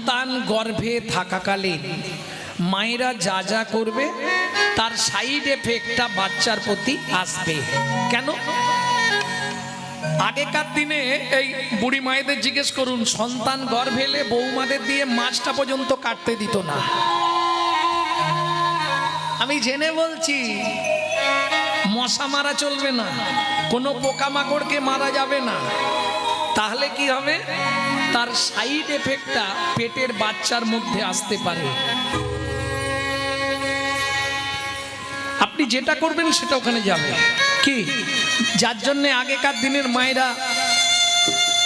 সন্তান গর্ভে থাকাকালীন মায়েরা যা যা করবে তার সাইড এফেক্টটা বাচ্চার প্রতি আসবে। কেন? আগেকার দিনে এই বুড়ি মায়েদের জিজ্ঞেস করুন, সন্তান গর্ভে এলে বৌমাদের দিয়ে মাছটা পর্যন্ত কাটতে দিত না। আমি জেনে বলছি, মশা মারা চলবে না, কোনো পোকামাকড়কে মারা যাবে না। তাহলে কি হবে? তার সাইড এফেক্টটা পেটের বাচ্চার মধ্যে আসতে পারে। আপনি যেটা করবেন সেটা ওখানে যাবে। কি? যার জন্যে আগেকার দিনের মায়েরা,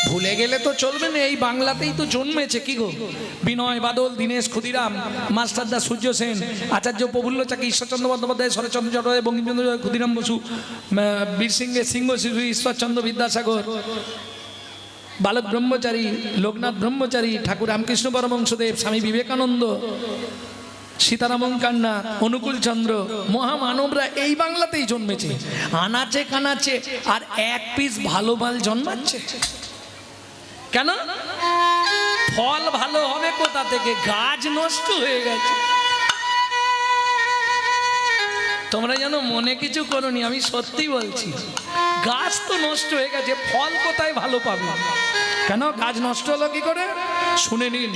ভুলে গেলে তো চলবে না, এই বাংলাতেই তো জন্মেছে। কি গো? বিনয় বাদল, দীনেশ ক্ষুদিরাম, মাস্টারদা সূর্য সেন, আচার্য প্রফুল্ল চাকি, ঈশ্বরচন্দ্র বন্দ্যোপাধ্যায়, শরৎচন্দ্র চট্টোপাধ্যায়, বঙ্কিমচন্দ্র ক্ষুদিরাম বসু, বীর সিংহের সিংহ শিশু ঈশ্বরচন্দ্র বিদ্যাসাগর, বালক ব্রহ্মচারী, লোকনাথ ব্রহ্মচারী, ঠাকুর রামকৃষ্ণ পরমহংসদেব, স্বামী বিবেকানন্দ, সীতারামন কান্না, অনুকূল চন্দ্র, মহামানবরা এই বাংলাতেই জন্মেছে। আনাচে কানাচে আর এক পিস ভালো মাল জন্মাচ্ছে কেন? ফল ভালো হবে কোথা থেকে? গাছ নষ্ট হয়ে গেছে। তোমরা যেন মনে কিছু করোনি, আমি সত্যি বলছি, গাছ তো নষ্ট হয়ে গেছে, ফল কোথায় ভালো পাবে? কেন গাছ নষ্ট হলো কি করে? শুনে নিন,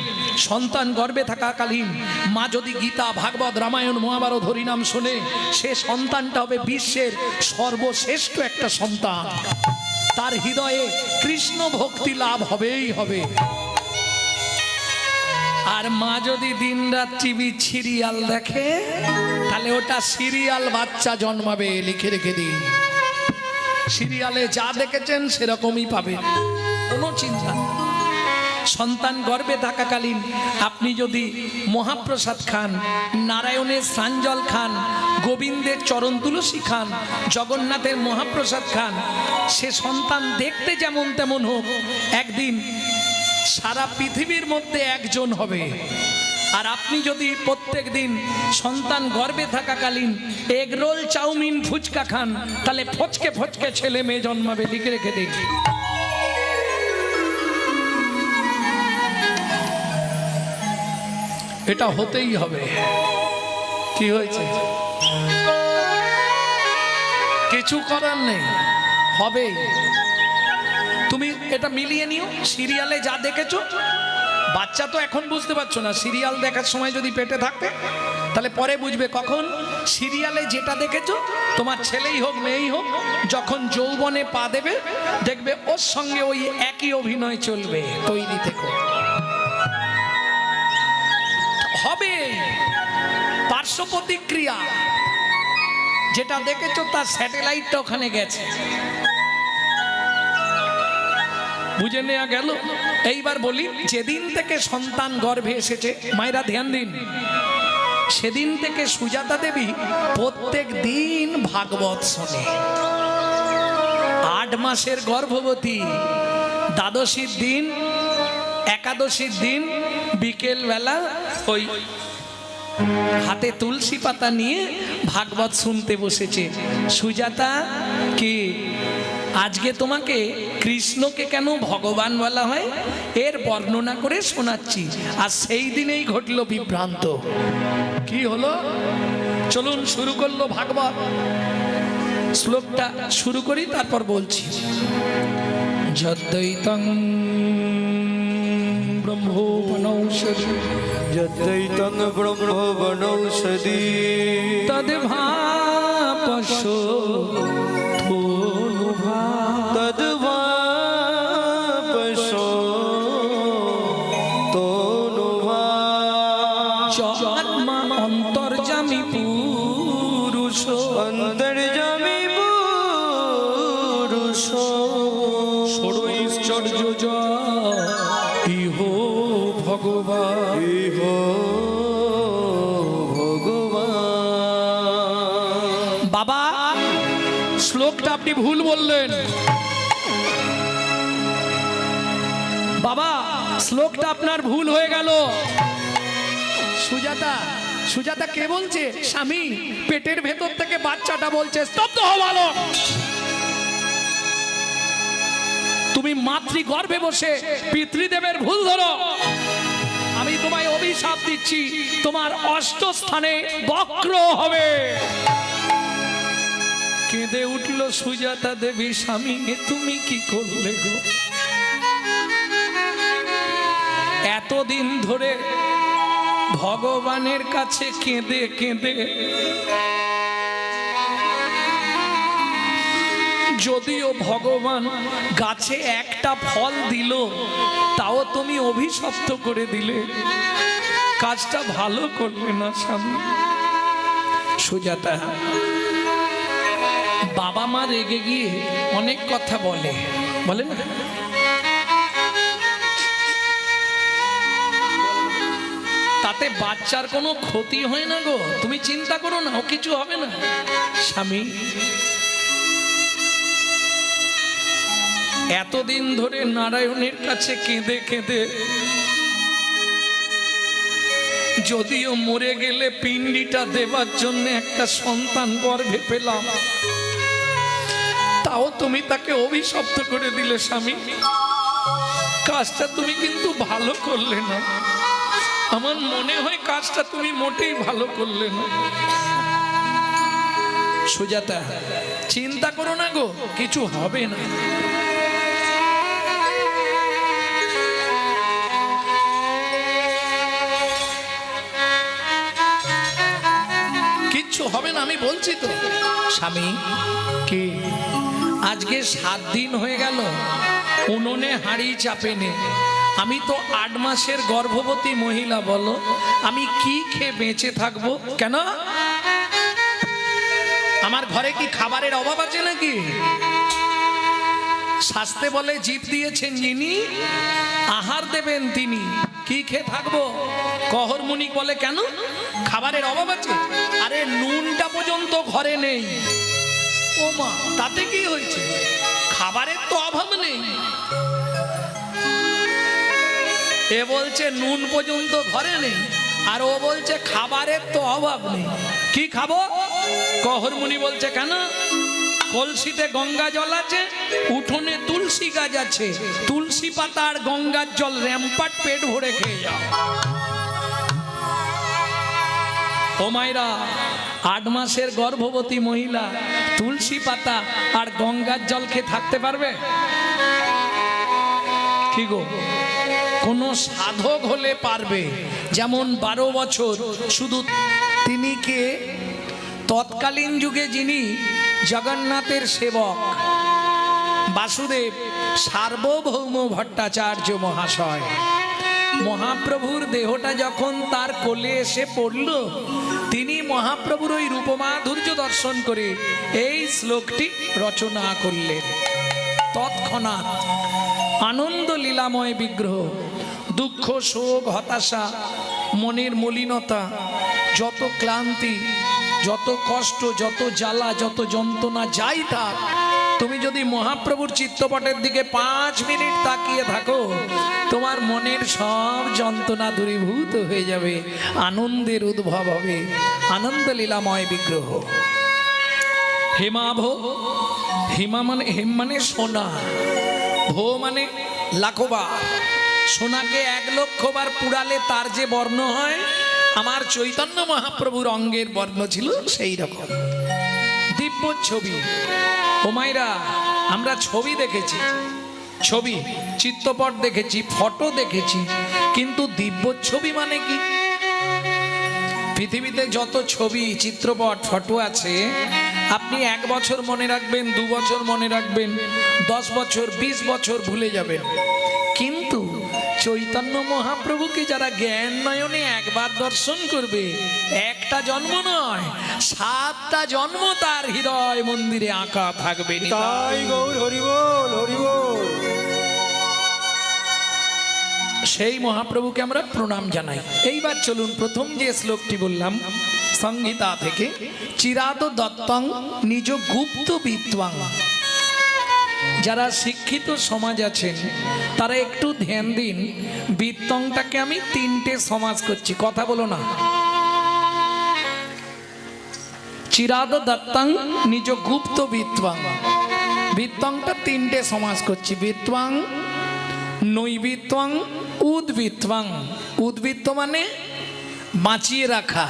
সন্তান গর্ভে থাকাকালীন মা যদি গীতা, ভাগবত, রামায়ণ, মহাভারত, হরিনাম শোনে, সে সন্তানটা হবে বিশ্বের সর্বশ্রেষ্ঠ একটা সন্তান। তার হৃদয়ে কৃষ্ণ ভক্তি লাভ হবেই হবে। আর মা যদি দিন রাত টিভি সিরিয়াল দেখে, তাহলে ওটা সিরিয়াল বাচ্চা জন্মাবে। লিখে রেখে দিন, সিরিয়ালে যা দেখেছেন সেরকমই পাবেন, কোনো চিন্তা নেই। সন্তান গর্ভে থাকাকালীন আপনি যদি মহাপ্রসাদ খান, নারায়ণের স্নানজল খান, গোবিন্দের চরণ তুলসী খান, জগন্নাথের মহাপ্রসাদ খান, সে সন্তান দেখতে যেমন তেমন হোক, একদিন সারা পৃথিবীর মধ্যে একজন হবে। আর আপনি যদি প্রত্যেক দিন সন্তান গর্ভে থাকাকালীন এগরোল, চাউমিন, ফুচকা খান, তাহলে ফচকে ফচকে ছেলে মেয়ে জন্মাবে। লিখে রেখে দিন। এটা হতেই হবে। কি হয়েছে? কিছু করার নেই, হবে। তুমি এটা মিলিয়ে নিও। সিরিয়ালে যা দেখেছো, বাচ্চা তো এখন বুঝতে পারছো না, সিরিয়াল দেখার সময় যদি পেটে থাকবে তাহলে পরে বুঝবে। কখন? সিরিয়ালে যেটা দেখেছো, তোমার ছেলেই হোক মেয়েই হোক, যখন যৌবনে পা দেবে, দেখবে ওর সঙ্গে ওই একই অভিনয় চলবে। তৈরি থেকো, হবে। পার্শ্ব প্রতিক্রিয়া যেটা দেখেছো তার স্যাটেলাইটটা ওখানে গেছে, বুঝে নেওয়া গেল। এইবার বলি, যেদিন থেকে সন্তান গর্ভে এসেছে, মায়েরা ধ্যান দিন, সেদিন থেকে সুজাতা দেবী প্রত্যেক দিন ভাগবত শোনে। 8 মাসের গর্ভবতী, দ্বাদশীর দিন, একাদশীর দিন বিকেল বেলা ওই হাতে তুলসী পাতা নিয়ে ভাগবত শুনতে বসেছে। সুজাতা, কি আজকে তোমাকে কৃষ্ণকে কেন ভগবান বলা হয় এর বর্ণনা করে শোনাচ্ছি। আর সেই দিনেই ঘটল বিভ্রান্ত। কি হলো? চলুন শুরু করলো ভাগবত। শ্লোকটা শুরু করি, তারপর বলছি। যদ্বৈতং ব্রহ্মো বনৌষধি, যদ্বৈতং ব্রহ্মো বনৌষধি, তদ্ভাপসো তদ্ভাপসো তনুভা, আত্মা অন্তর্যামী পুরুষ, অন্তর্যামী পুরুষ, ষড়ৈশ্বর্য ইহ ভগবান, ইহ ভগবান। বাবা, শ্লোকটা আপনি ভুল বললেন। বাবা, শ্লোকটা আপনার ভুল হয়ে গেল। সুজাতা, সুজাতা কে বলছে? স্বামী। পেটের ভেতর থেকে বাচ্চাটা বলছে। স্তব্ধ হও ভালো। তুমি মাতৃগর্ভে বসে পিতৃদেবের ভুল ধরো। আমি তোমায় অভিশাপ দিচ্ছি, তোমার অষ্টস্থানে বক্র হবে। কেঁদে উঠল সুজাতা দেবী, স্বামী তুমি কি করলে গো? এতদিন ধরে ভগবানের কাছে কেঁদে কেঁদে যদিও ভগবান গাছে একটা ফল দিল, তাও তুমি অভিশপ্ত করে দিলে, কাজটা ভালো করলে না স্বামী। সুজাতা, বাবা মা রেগে গিয়ে অনেক কথা বলে, বলে না? তাতে বাচ্চার কোনো ক্ষতি হয় না গো, তুমি চিন্তা করো না, ও কিছু হবে না। স্বামী, এতদিন ধরে নারায়ণের কাছে কেঁদে কেঁদে যদিও মরে গেলে পিণ্ডিটা দেবার জন্য একটা সন্তান গর্ভে পেলাম, তাও তুমি তাকে অভিশপ্ত করে দিলে স্বামী। কাজটা তুমি কিন্তু ভালো করলে না, আমার মনে হয় কাজটা তুমি মোটেই ভালো করলে না। সুজাতা, চিন্তা করো না গো, কিছু হবে না। কিচ্ছু হবে না, আমি বলছি তো। স্বামী, কি আজকে 7 দিন হয়ে গেল উনুনে হাঁড়ি চাপে নে। আমি তো 8 মাসের গর্ভবতী মহিলা, বলো আমি কি খেয়ে বেঁচে থাকবো? কেন আমার ঘরে কি খাবারের অভাব আছে নাকি? শাস্তে বলে জীব দিয়েছেন যিনি, আহার দেবেন তিনি, কি খেয়ে থাকবো? কহর মুনি বলে কেন খাবারের অভাব আছে? আরে নুনটা পর্যন্ত ঘরে নেই। ও মা, তাতে কি হয়েছে? খাবারের তো অভাব নেই। এ বলছে নুন পর্যন্ত ঘরে নেই, আর ও বলছে খাবারের তো অভাব নেই, কি খাবো? কহর মুনি বলছে কেন? কলসিতে গঙ্গা জল আছে, উঠোনে তুলসী গাছ আছে, তুলসী পাতা আর গঙ্গার জল র্যাম্পাট পেট ভরে খেয়ে যাও। ও মায়েরা, 8 মাসের গর্ভবতী মহিলা তুলসী পাতা আর গঙ্গার জল খেয়ে থাকতে পারবে? কি গো, কোন সাধক হলে পারবে। যেমন 12 বছর শুধু তিনি কে? তৎকালীন যুগে যিনি জগন্নাথের সেবক বাসুদেব সার্বভৌম ভট্টাচার্য মহাশয়, মহাপ্রভুর দেহটা যখন তার কোলে এসে পড়ল, তিনি মহাপ্রভুর ওই রূপমাধুর্য দর্শন করে এই শ্লোকটি রচনা করলেন। তৎক্ষণাৎ আনন্দ লীলাময় বিগ্রহ, দুঃখ শোক হতাশা, মনের মলিনতা, যত ক্লান্তি, যত কষ্ট, যত জ্বালা, যত যন্ত্রণা যাই থাক, তুমি যদি মহাপ্রভুর চিত্তপটের দিকে 5 মিনিট তাকিয়ে থাকো, তোমার মনের সব যন্ত্রণা দূরীভূত হয়ে যাবে, আনন্দের উদ্ভব হবে। আনন্দ লীলাময় বিগ্রহ। হেমাভ, হেমা মানে হেম মানে সোনা, ভো মানে লাখবার। সোনাকে 1 লক্ষ বার পুড়ালে তার যে বর্ণ হয়, আমার চৈতন্য মহাপ্রভুর অঙ্গের বর্ণ ছিল সেই রকম। দিব্য ছবি। ও মায়েরা, আমরা ছবি দেখেছি, ছবি চিত্রপট দেখেছি, ফটো দেখেছি, কিন্তু দিব্য ছবি মানে কি? পৃথিবীতে যত ছবি, চিত্রপট, ফটো আছে, আপনি 1 বছর মনে রাখবেন, 2 বছর মনে রাখবেন, 10 বছর, 20 বছর ভুলে যাবেন। কিন্তু চৈতন্য মহাপ্রভুকে যারা জ্ঞান নয়নে একবার দর্শন করবে, একটা জন্ম নয়, 7টা জন্ম তার হৃদয় মন্দিরে আঁকা থাকবে। তাই গৌর হরি বল, হরি বল। সেই মহাপ্রভুকে আমরা প্রণাম জানাই। এইবার চলুন, প্রথম যে শ্লোকটি বললাম সংহিতা থেকে, চিরাদ দত্তং নিজ গুপ্ত বিদ্বাং। যারা শিক্ষিত সমাজ আছেন তারা একটু ধ্যান দিন, বিত্তংটাকে আমি 3টে সমাজ করছি, কথা বলো না। চিরাদ দত্তং নিজ গুপ্ত বিদ্বাং, বিত্তংটা 3টে সমাজ করছি। বিদ্বাং, নৈবিত্বাং, উদ্বিত্বাং। উদ্বৃত্ত মানে বাঁচিয়ে রাখা,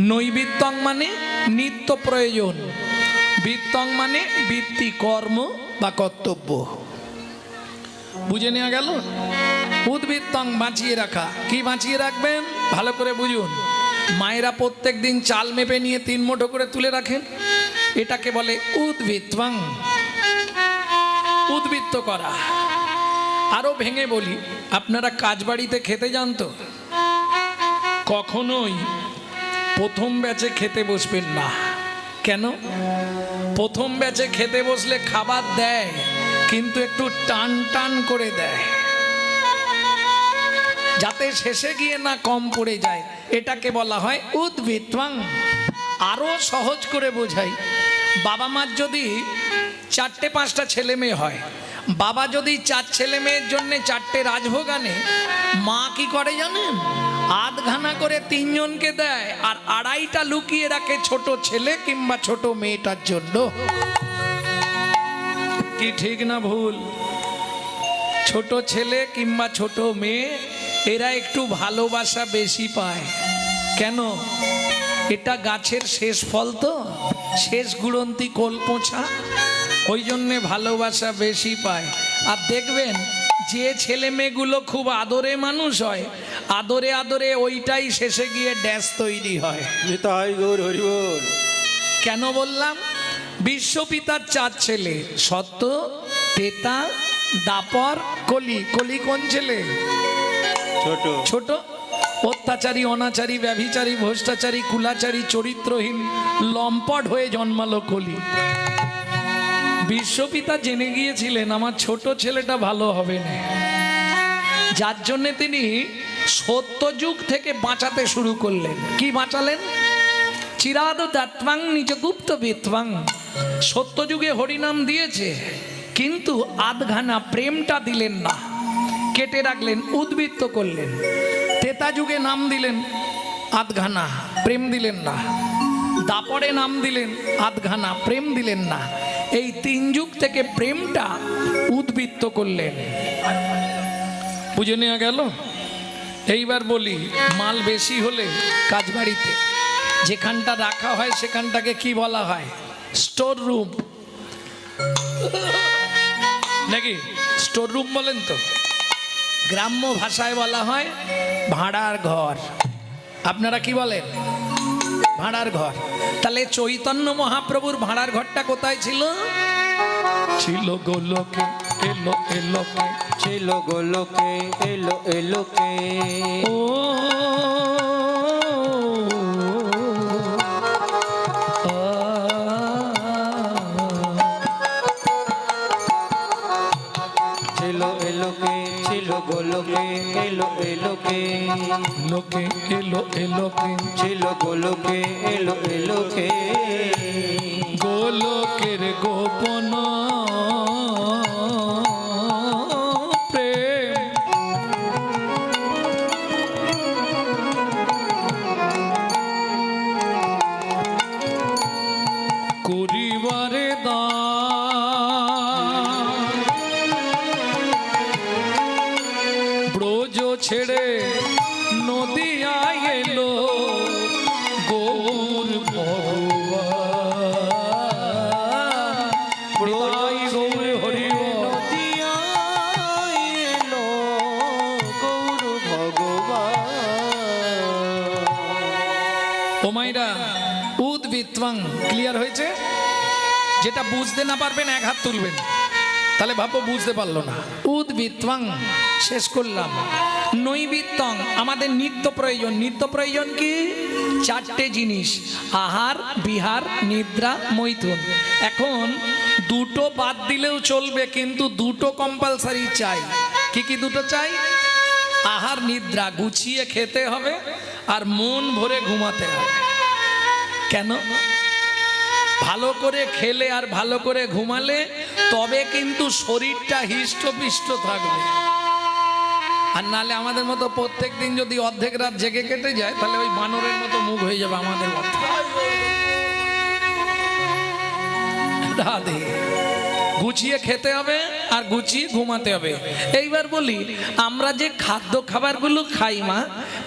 নৈবৃত্তং মানে নিত্য প্রয়োজন, বৃত্তং মানে বৃত্তি কর্ম বা কর্তব্য। বুঝে নেওয়া গেল? উদ্বৃত্তং বাঁচিয়ে রাখা। কি বাঁচিয়ে রাখবেন ভালো করে বুঝুন। মায়েরা প্রত্যেক দিন চাল মেপে নিয়ে 3 মুঠো করে তুলে রাখেন, এটাকে বলে উদ্বৃত্তং, উদ্বৃত্ত করা। আরো ভেঙে বলি, আপনারা কাজ বাড়িতে খেতে যান তো, কখনোই প্রথম ব্যাচে খেতে বসবেন না। কেন? প্রথম ব্যাচে খেতে বসলে খাবার দেয়, কিন্তু একটু টান টান করে দেয়, যাতে শেষে গিয়ে না কম পড়ে যায়। এটাকে বলা হয় উদ্বৃত্তং। আরো সহজ করে বোঝাই, বাবা মার যদি 4-5টা ছেলে মেয়ে হয়, বাবা যদি 4 ছেলে মেয়ের জন্য 4টে রাজভোগ আনে, মা কি করে জানেন? আধখানা করে 3 জনকে দেয়, আর 2.5টা লুকিয়ে রাখে ছোট ছেলে কিংবা ছোট মেয়েটার জন্য। কি ঠিক না ভুল? ছোট ছেলে কিংবা ছোট মেয়ে এরা একটু ভালোবাসা বেশি পায়। কেন? এটা গাছের শেষ ফল তো, শেষ গুড়ন্তি কোল পোঁছা, ওই জন্যে ভালোবাসা বেশি পায়। আর দেখবেন যে ছেলে মেয়েগুলো খুব আদরে মানুষ হয়, আদরে আদরে ওইটাই শেষে গিয়ে ড্যাশ তৈরি হয়। নিতাই গৌর হরি বল। কেন বললাম? বিশ্বপিতার 4 ছেলে, সত্য, তেতা, দাপর, কলি। কলি কোন ছেলে? ছোট ছোট। অত্যাচারী, অনাচারী, ব্যভিচারী, ভ্রষ্টাচারী, কুলাচারী, চরিত্রহীন, লম্পট হয়ে জন্মালো কলি। বিশ্বপিতা জেনে গিয়েছিলেন আমার ছোট ছেলেটা ভালো হবে না, যার জন্যে তিনি সত্যযুগ থেকে বাঁচাতে শুরু করলেন। কি বাঁচালেন? চিরাদ দাত্বাং নিজ গুপ্ত বিত্বাং। সত্যযুগে হরিনাম দিয়েছে, কিন্তু আধখানা প্রেমটা দিলেন না, কেটে রাখলেন, উদ্বৃত্ত করলেন। তেতা যুগে নাম দিলেন, আধখানা প্রেম দিলেন না। দাপরে নাম দিলেন, আধখানা প্রেম দিলেন না। এই 3 যুগ থেকে প্রেমটা উদ্বৃত্ত করলেন। বুঝে নেওয়া গেল? এইবার বলি, মাল বেশি হলে কাজ বাড়িতে যেখানটা রাখা হয় সেখানটাকে কি বলা হয়? স্টোর রুম, নাকি? স্টোর রুম বলেন তো। গ্রাম্য ভাষায় বলা হয় ভাড়ার ঘর। আপনারা কি বলেন? ভাড়ার ঘর। তাহলে চৈতন্য মহাপ্রভুর ভাড়ার ঘরটা কোথায় ছিল? ছিল গোলকে, এলো এলোকে, ছিল গোলকে, এলো এলোকে। ও ছিল এলোকে, ছিল গোলকে, এলো এলোকে। লোকে, এলো এলোকে, ছিল গোলকে, এলো এলোকে। গোলকের গোপন প্রেম করিবারে দান, ব্রজ ছেড়ে নদিয়ায় এলো গৌর ভগবান। নিতাই গৌর হরি বল। নদিয়ায় এলো গৌর ভগবান। ও মাইরা, উদ্বৃত্তং ক্লিয়ার হয়েছে? যেটা বুঝতে না পারবেন 1 হাত তুলবেন, তাহলে ভাবো বুঝতে পারলো না। উদ্বৃত্তং শেষ করলাম। নৈবৃত্তং আমাদের নিত্য প্রয়োজন। নিত্য প্রয়োজন কি? 4টে জিনিস: আহার, বিহার, নিদ্রা, মৈথুন। এখন 2টো বাদ দিলেও চলবে, কিন্তু 2টো কম্পালসারি চাই। কি কি 2টো চাই? আহার, নিদ্রা গুছিয়ে খেতে হবে, আর মন ভরে ঘুমাতে হবে। কেন? ভালো করে খেলে আর ভালো করে ঘুমালে তবে কিন্তু শরীরটা হৃষ্টপুষ্ট থাকবে। আর নালে আমাদের মতো প্রত্যেক দিন যদি অর্ধেক রাত জেগে কেটে যায়, তাহলে ওই বানরের মতো মুখ হয়ে যাবে আমাদের মতো। রাধে। গুছিয়ে খেতে হবে আর গুছিয়ে ঘুমাতে হবে। এইবার বলি, আমরা যে খাদ্য খাবারগুলো খাই মা,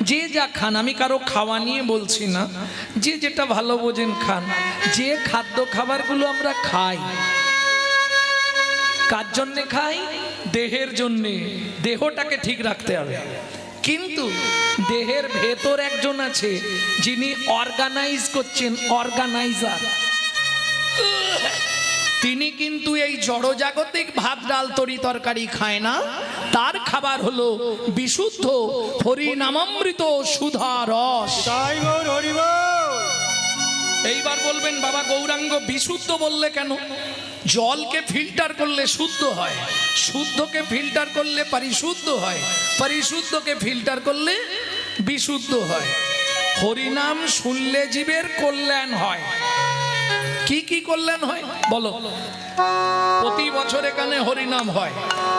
যে যা খান, আমি কারো খাওয়া নিয়ে বলছি না, যে যেটা ভালো বোঝেন খান। যে খাদ্য খাবারগুলো আমরা খাই, কার জন্যে খাই? দেহের জন্যে, দেহটাকে ঠিক রাখতে হবে। কিন্তু দেহের ভেতর একজন আছে যিনি অর্গানাইজ করছেন, অর্গানাইজার। তিনি কিন্তু এই জড়জাগতিক ভাত ডাল তরি তরকারি খায় না, তার খাবার হলো বিশুদ্ধ হরিনামামৃত সুধা রস। এইবার বলবেন, বাবা গৌরাঙ্গ বিশুদ্ধ বললে কেন? জলকে ফিল্টার করলে শুদ্ধ হয়, শুদ্ধকে ফিল্টার করলে পরিশুদ্ধ হয়, পরিশুদ্ধকে ফিল্টার করলে বিশুদ্ধ হয়। হরিনাম শুনলে জীবের কল্যাণ হয়। কি কি কল্যাণ হয় বলো? প্রতি বছর এখানে হরিনাম হয়।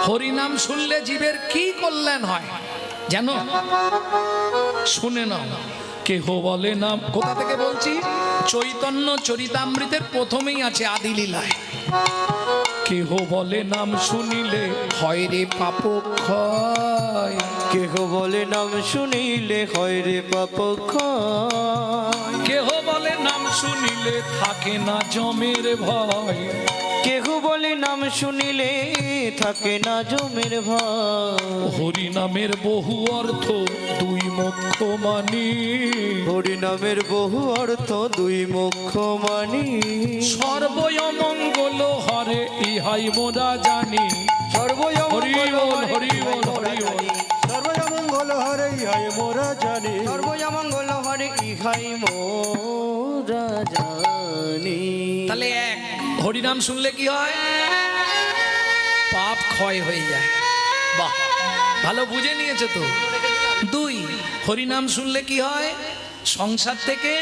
হরিনাম শুনলে জীবের কি কল্যাণ হয় জানো? শুনে নাও। কেহ বলে নাম, কোথা থেকে বলছি? চৈতন্য চরিতামৃতের প্রথমেই আছে, আদি লীলায়। কেহ বলে নাম শুনিলে হয় রে পাপ ক্ষয়। কেহ বলে নাম শুনিলে হয় রে পাপ ক্ষয়। কেহ বলে নাম শুনিলে থাকে না জমের ভয়। কেহ বলে নাম শুনিলে থাকে না জমের ভয়। হরি নামের বহু অর্থ দুই মুখ্য মানি। হরি নামের বহু অর্থ দুই মুখ্য মানি। সর্বমঙ্গল হরে ইহাই মোরা জানি। হরি বল হরি বল হরি বল। সর্বমঙ্গল হরে ইহাই মোরা জানি। সর্বমঙ্গল হরে ইহাই মোরা জানি। তাহলে এক, হরিনাম শুনলে কি হয়? পাপ ক্ষয় হয়ে যায়। বাহ, ভালো বুঝে নিয়েছে তো। দুই, হরিনাম শুনলে কি হয়? সংসার থেকে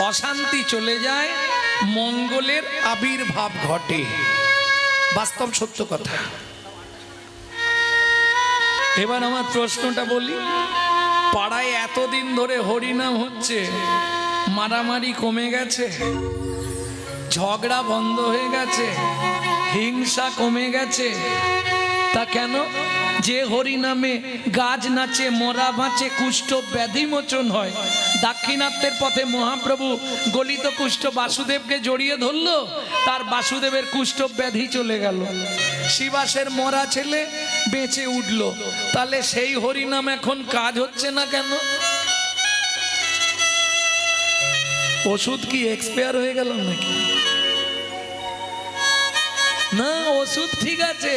অশান্তি চলে যায়, মঙ্গলের আবির্ভাব ঘটে। বাস্তব সত্য কথা। এবার আমার প্রশ্নটা বলি, পাড়ায় এতদিন ধরে হরিনাম হচ্ছে, মারামারি কমে গেছে, ঝগড়া বন্ধ হয়ে গেছে, হিংসা কমে গেছে, তা কেন? যে হরিনামে গাছ নাচে, মরা বাঁচে, কুষ্ঠ ব্যাধি মোচন হয়। দাক্ষিণাত্যের পথে মহাপ্রভু গলিত কুষ্ঠ বাসুদেবকে জড়িয়ে ধরলো, তার বাসুদেবের কুষ্ঠ ব্যাধি চলে গেল। শিবাসের মরা ছেলে বেঁচে উঠলো। তাহলে সেই হরিনাম এখন কাজ হচ্ছে না কেন? ওষুধ কি এক্সপায়ার হয়ে গেল নাকি? না, ওষুধ ঠিক আছে,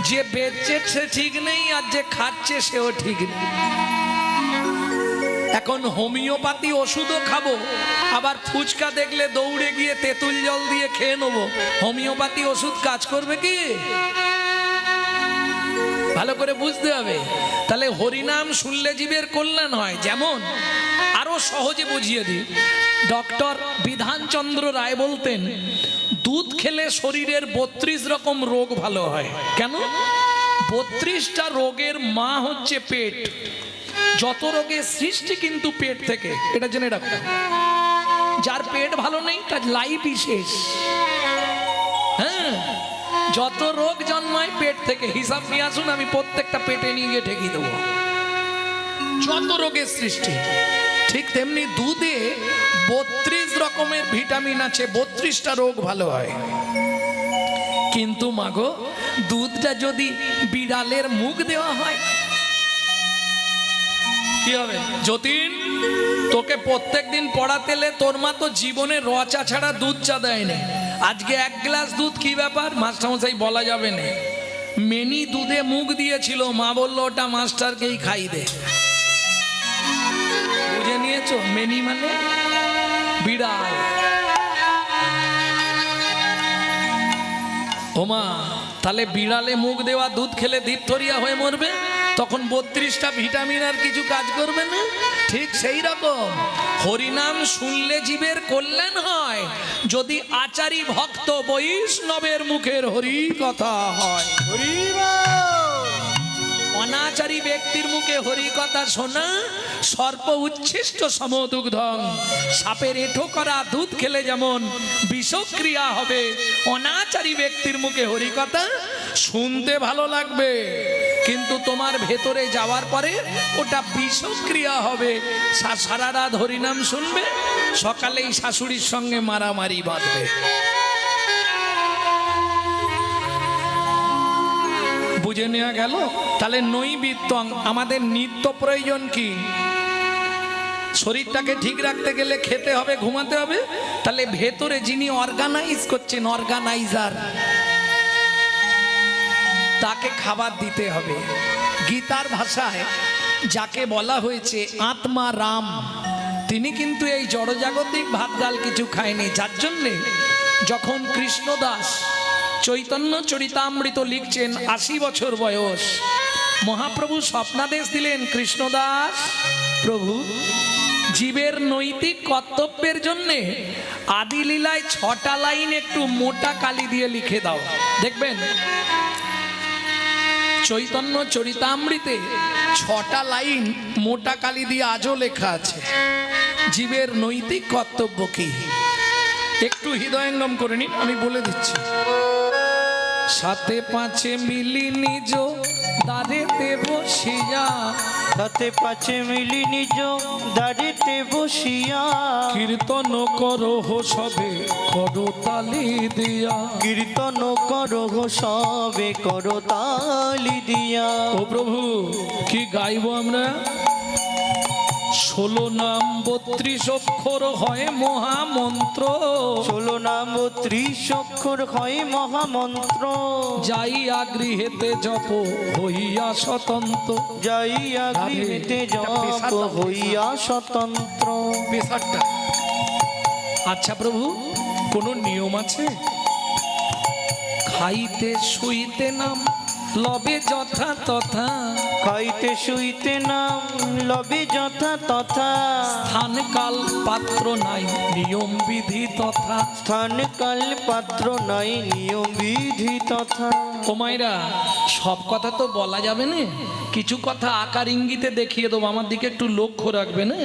যে বেচছে সে ঠিক নেই, আর যে খাচ্ছে সেও ঠিক নেই। এখন হোমিওপ্যাথি ওষুধও খাবো, আবার ফুচকা দেখলে দৌড়ে গিয়ে তেঁতুল জল দিয়ে খেয়ে নেবো। হোমিওপ্যাথি ওষুধ কাজ করবে কি? ভালো করে বুঝতে হবে। তাহলে হরিনাম শুনলে জীবের কল্যাণ হয়। যেমন আরো সহজে বুঝিয়ে দিই, ডক্টর বিধানচন্দ্র রায় বলতেন, দুধ খেলে শরীরের 32 রকম রোগ ভালো হয়। কেন? 32টা রোগের মা হচ্ছে পেট। যত রোগের সৃষ্টি কিন্তু পেট থেকে, এটা জেনে রাখো। যার পেট ভালো নেই তার লাইফই শেষ। হ্যাঁ, যত রোগ জন্মায় পেট থেকে। হিসাব নিয়ে আসুন, আমি প্রত্যেকটা পেটে নিয়ে গিয়ে ঠেকিয়ে দেবো। যত রোগের সৃষ্টি, ঠিক তেমনি দুধে 32 রকমের ভিটামিন আছে, 32টা রোগ ভালো হয়। কিন্তু মাগো, দুধটা যদি বিড়ালের মুখ দেওয়া হয় কি হবে? যতীন, তোকে প্রত্যেকদিন পড়াতে এলে তোর মা তো জীবনে রচা ছাড়া দুধ চা দেয়নি। আজকে 1 গ্লাস দুধ, কি ব্যাপার? মাস্টারমশাই বলা যাবে না। মেনি দুধে মুখ দিয়েছিল, মা বললো ওটা মাস্টারকেই খাই দে। বুঝে নিয়েছো? মেনি মানে বিড়াল। ওমা, তাহলে বিড়ালে মুখ দেওয়া দুধ খেলে দিপথরিয়া হয়ে মরবে, তখন 32টা ভিটামিন আর কিছু কাজ করবে না। ঠিক সেই রকম হরিনাম শুনলে জীবের কল্যাণ হয়, যদি আচারী ভক্ত বৈষ্ণবের মুখের হরি কথা হয়। অনাচারী ব্যক্তির মুখে হরি কথা শোনা সর্প উচ্ছিষ্ট সমদুগ্ধং, সাপের এঁঠো করা দুধ খেলে যেমন বিষক্রিয়া হবে, অনাচারী ব্যক্তির মুখে হরি কথা শুনতে ভালো লাগবে কিন্তু তোমার ভেতরে যাওয়ার পরে ওটা বিষক্রিয়া হবে। সারা রাত হরিনাম শুনবে, সকালেই শাশুড়ির সঙ্গে মারামারি বাঁধবে। বুঝে নেওয়া গেল? তাহলে নৈবিত্তং, আমাদের নিত্য প্রয়োজন কি? শরীরটাকে ঠিক রাখতে গেলে খেতে হবে, ঘুমাতে হবে। তাহলে ভেতরে যিনি অর্গানাইজ করছেন, অর্গানাইজার, তাকে খাবার দিতে হবে। গীতার ভাষায় যাকে বলা হয়েছে আত্মা রাম, তিনি কিন্তু এই জড়জাগতিক ভাত ডাল কিছু খায়নি। যার জন্যে যখন কৃষ্ণদাস চৈতন্য চরিতামৃত লিখছেন, ৮০ বছর বয়স, মহাপ্রভু স্বপ্নাদেশ দিলেন, কৃষ্ণদাস প্রভু জীবের নৈতিক কর্তব্যের জন্যে আদি লীলায় ৬টা লাইন একটু মোটা কালি দিয়ে লিখে দাও। দেখবেন চৈতন্য চরিতামৃতে ৬টা লাইন মোটা কালি দিয়ে আজও লেখা আছে। জীবের নৈতিক কর্তব্য কি একটু হৃদয়ঙ্গম করে নিন, আমি বলে দিচ্ছি। সাথে পাঁচে মিলি নিজ দাঁড়েতে বসিয়া, সাথে পাঁচে মিলি নিজ দাঁড়িতে বসিয়া, কীর্তন করো সবে করো তালি দিয়া, কীর্তন করো সবে করো তালি দিয়া। ও প্রভু কি গাইব আমরা? 16 নাম 32 অক্ষর হয় মহামন্ত্র, 16 নাম 30 অক্ষর হয় মহামন্ত্র, যাইয়া গৃহেতে জপ হইয়া স্বতন্ত্র, যাইয়া গৃহেতে জপ হইয়া স্বতন্ত্র। পেশারটা। আচ্ছা প্রভু, কোনো নিয়ম আছে? খাইতে শুইতে নাম লবে যথা তথা, খাইতে শুইতে নাম লবে যথা তথা, স্থান কাল পাত্র নাই নিয়ম বিধি তথা, স্থান কাল পাত্র নাই নিয়ম বিধি তথা। ও মাইরা, সব কথা তো বলা যাবে না, কিছু কথা আকার ইঙ্গিতে দেখিয়ে দেবো, আমার দিকে একটু লক্ষ্য রাখবে না।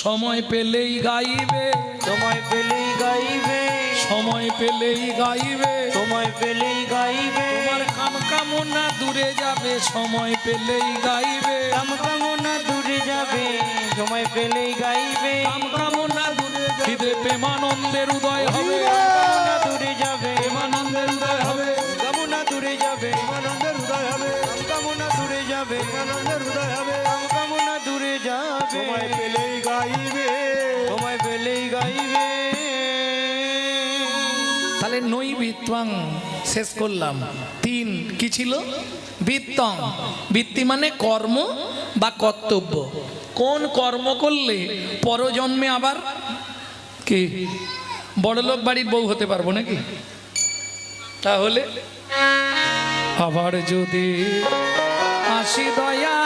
সময় পেলেই গাইবে, সময় পেলেই গাইবে, সময় পেলেই গাইবে, সময় পেলেই গাইবে, তোমার কাম কামনা দূরে যাবে, সময় পেলেই গাইবে, কাম কামনা দূরে যাবে, সময় পেলেই গাইবে, কাম কামনা দূরে খিদে প্রেমানন্দের উদয় হবে, কামনা দূরে যাবে, প্রেমানন্দের উদয় হবে, কামনা দূরে যাবে, আনন্দের উদয় হবে, কামনা দূরে যাবে, আনন্দের উদয় হবে, কামনা দূরে যাবে, সময় পেলেই গাইবে, সময় পেলেই গাইবে। তাহলে নৈবিত্তং শেষ করলাম। 3 কি ছিল? বিত্তং, বৃত্তি মানে কর্ম বা কর্তব্য। কোন কর্ম করলে পরজন্মে আবার কি বড়লোক বাড়ির বউ হতে পারবো নাকি? তাহলে আবার যদি আসি দয়া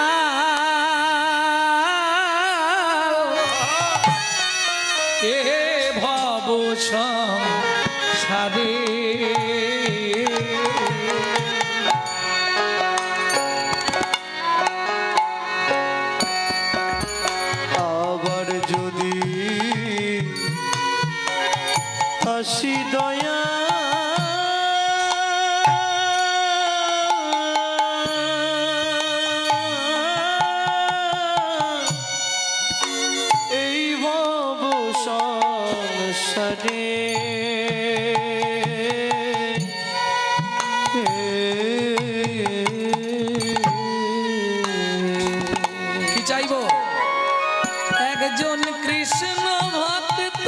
এ ভব সংসারে, আবার যদি আসি দয়া এই ভব সংসারে, কি চাইবো? একজন কৃষ্ণ ভক্ত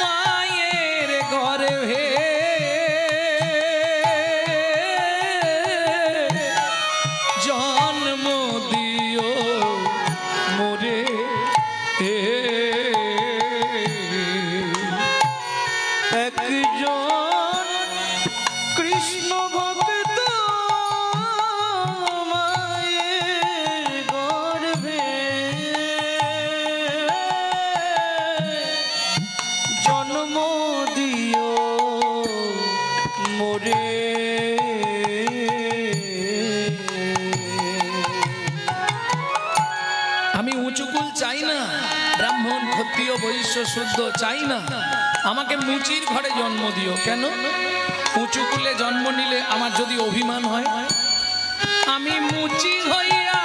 মায়ের গর্ভে জন্ম দিও মোরে, একজন কৃষ্ণ ভক্ত মায়ের গর্ভে জন্ম দিও মোরে। চাই না, ব্রাহ্মণ ক্ষত্রিয় বৈশ্য শুদ্ধ চাই না, আমাকে মুচির ঘরে জন্ম দিও। কেন? উঁচু কুলে জন্ম নিলে আমার যদি অভিমান হয়, আমি মুচি হইয়া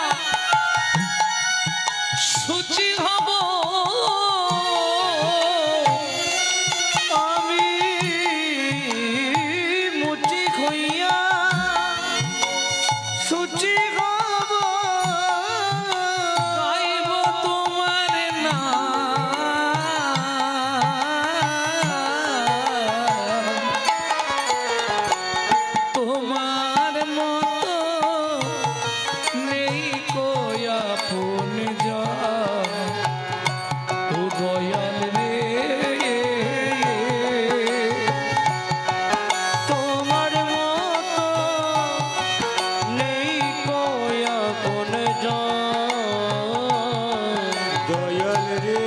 সুচি হব, আমি মুচি হইয়া সুচি হব, গাইব তোমার নাম, তোমার মতো নেই কই আপন জন, ও দয়াল রে। তোমার মতো নেই কয়া কোন দয়াল রে,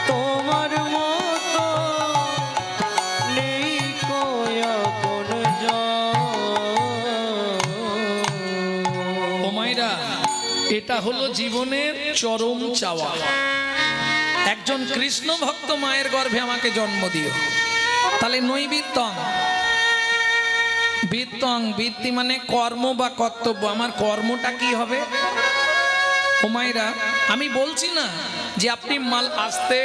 তোমার মতো নেই কয়া কোন ও মায়েরা, এটা হলো জীবনের চরম চাওয়া। একজন কৃষ্ণ ভক্ত মায়ের গর্ভে আমাকে জন্ম দিও। তাহলে নৈবিত্তং, বিত্তং, বৃত্তি মানে কর্ম বা কর্তব্য। আমার কর্মটা কি হবে? ও মায়েরা, আমি বলছি না যে আপনি মাল আসতে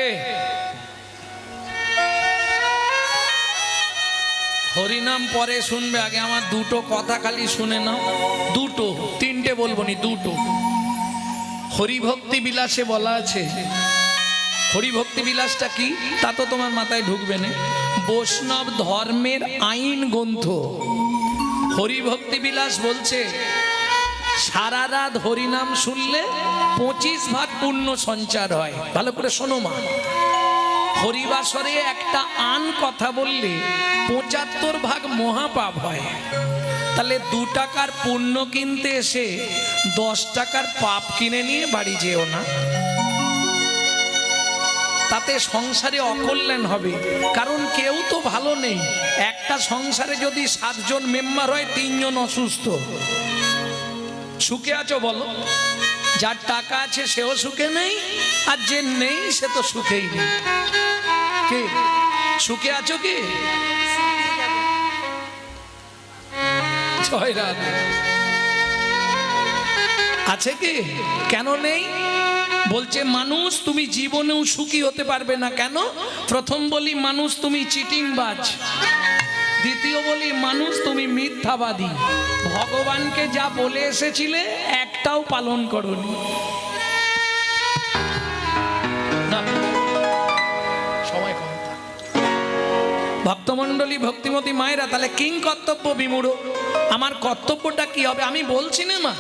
হরিনাম পরে শুনবে, আগে আমার দুটো কথা খালি শুনে নাও। দুটো, তিনটে বলবো নি, দুটো। হরিভক্তি বিলাসে বলা আছে, হরিভক্তি বিলাসটা কি তা তো তোমার মাথায় ঢুকবে না। বৈষ্ণব ধর্মের আইন গ্রন্থ হরিভক্তি বিলাস বলছে, সারা রাত হরিনাম শুনলে 25 ভাগ পুণ্য সঞ্চার হয়। ভালো করে শোনো মা, হরিবাসরে একটা আন কথা বললে 75 ভাগ মহাপাপ হয়। তাহলে 2 টাকার পুণ্য কিনতে এসে 10 টাকার পাপ কিনে নিয়ে বাড়ি যেও না, তাতে সংসারে অকল্যাণ হবে। কারণ কেউ তো ভালো নেই। একটা সংসারে যদি 7 জন মেম্বার হয়, 3 জন অসুস্থ। সুখে আছো বলো? যার টাকা আছে সেও সুখে নেই, আর যে নেই সে তো সুখেই নেই। কে সুখে আছো? কি জয় রাধে আছে কি? কেন নেই? বলছে মানুষ তুমি জীবনেও সুখী হতে পারবে না। কেন? প্রথম বলি মানুষ তুমি চিটিংবাজ, দ্বিতীয় বলি মানুষ তুমি মিথ্যাবাদী। ভগবানকে যা বলে এসেছিলে একটাও পালন করোনি। না, সময় কম। ভক্তমণ্ডলী, ভক্তিমতী মায়েরা, তাহলে কিং কর্তব্য বিমূঢ়। আমার কর্তব্যটা কি হবে? আমি বলছি না মা